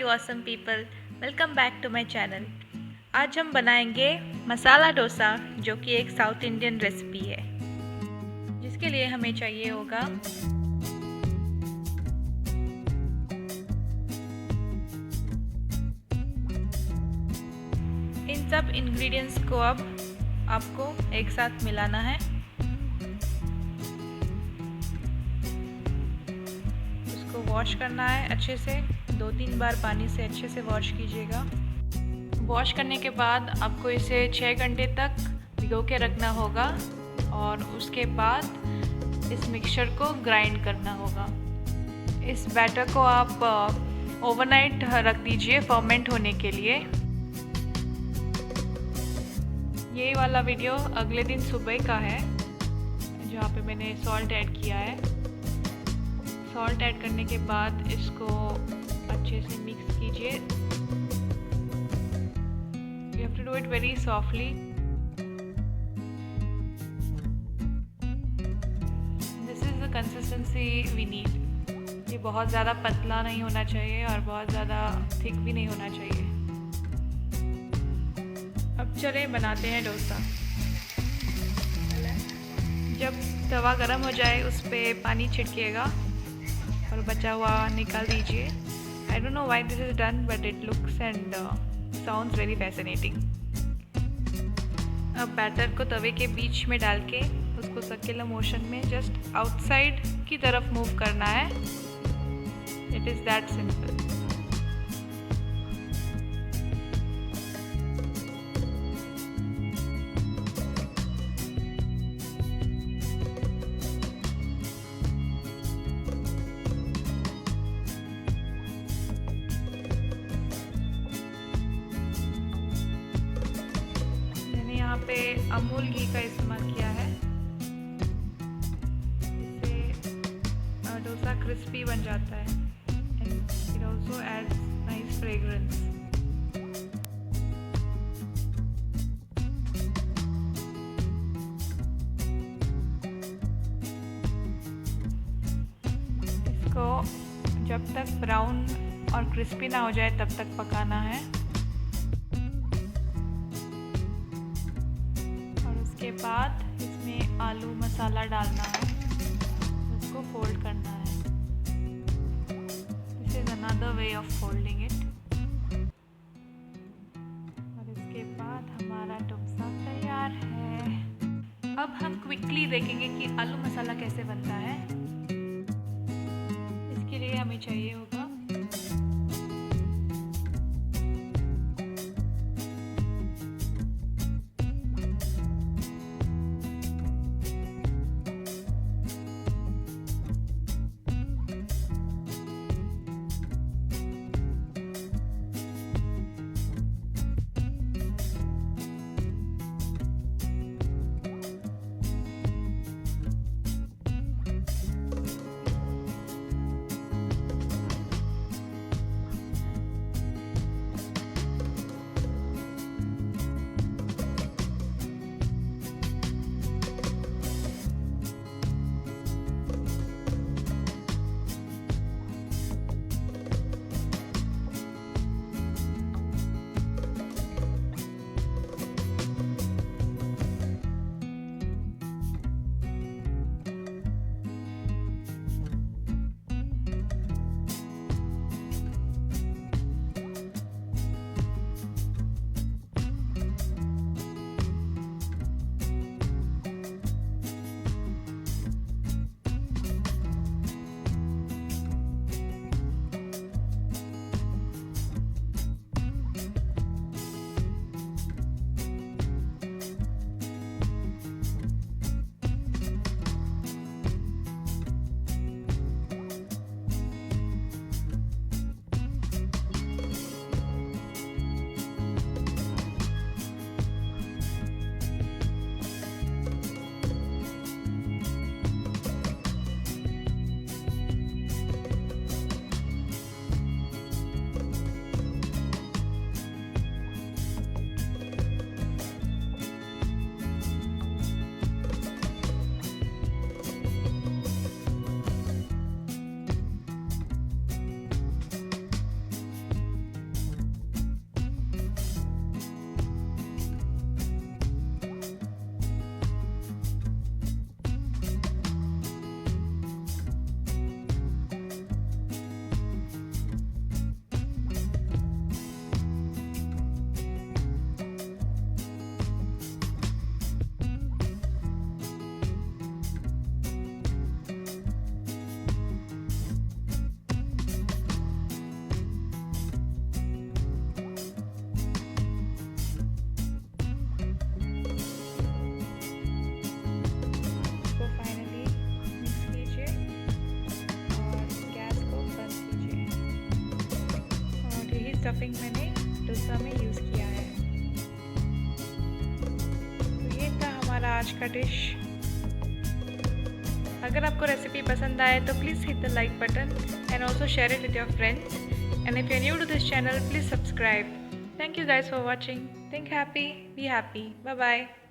You awesome people, welcome back to my channel. आज हम बनाएंगे मसाला डोसा, जो कि एक साउथ इंडियन रेसिपी है, जिसके लिए हमें चाहिए होगा इन सब इंग्रेडिएंट्स को अब आपको एक साथ मिलाना है। उसको वॉश करना है अच्छे से, 2-3 बार पानी से अच्छे से वॉश कीजिएगा। वॉश करने के बाद आपको इसे 6 घंटे तक भिगो के रखना होगा और उसके बाद इस मिक्सचर को ग्राइंड करना होगा। इस बैटर को आप ओवरनाइट रख दीजिए फर्मेंट होने के लिए। ये वाला वीडियो अगले दिन सुबह का है, जहाँ पे मैंने सॉल्ट ऐड किया है। सॉल्ट ऐड करने के बाद इसको अच्छे से मिक्स कीजिए। You have to do it very softly. This is the consistency we need. ये बहुत ज़्यादा पतला नहीं होना चाहिए और बहुत ज़्यादा थिक भी नहीं होना चाहिए। अब चले बनाते हैं डोसा। जब तवा गरम हो जाए उस पर पानी छिड़किएगा और बचा हुआ निकाल दीजिए। I don't know why this is done, but it looks and sounds very fascinating. अब बैटर को तवे के बीच में डाल के उसको सर्कुलर मोशन में जस्ट आउटसाइड की तरफ मूव करना है। It is that simple. यहाँ पे अमूल घी का इस्तेमाल किया है, इससे डोसा क्रिस्पी बन जाता है and it also adds nice fragrance. इसको जब तक ब्राउन और क्रिस्पी ना हो जाए तब तक पकाना है। के बाद इसमें आलू मसाला डालना है, उसको फोल्ड करना है। This is another way of folding it. और इसके बाद हमारा डोसा तैयार है। अब हम क्विकली देखेंगे कि आलू मसाला कैसे बनता है। इसके लिए हमें चाहिए होगा स्टफिंग मैंने डोसा में यूज़ किया है। तो ये था हमारा आज का डिश। अगर आपको रेसिपी पसंद आए तो please hit the like button and also share it with your friends, and if you are new to this channel please subscribe. Thank you guys for watching. Think happy, be happy. Bye bye.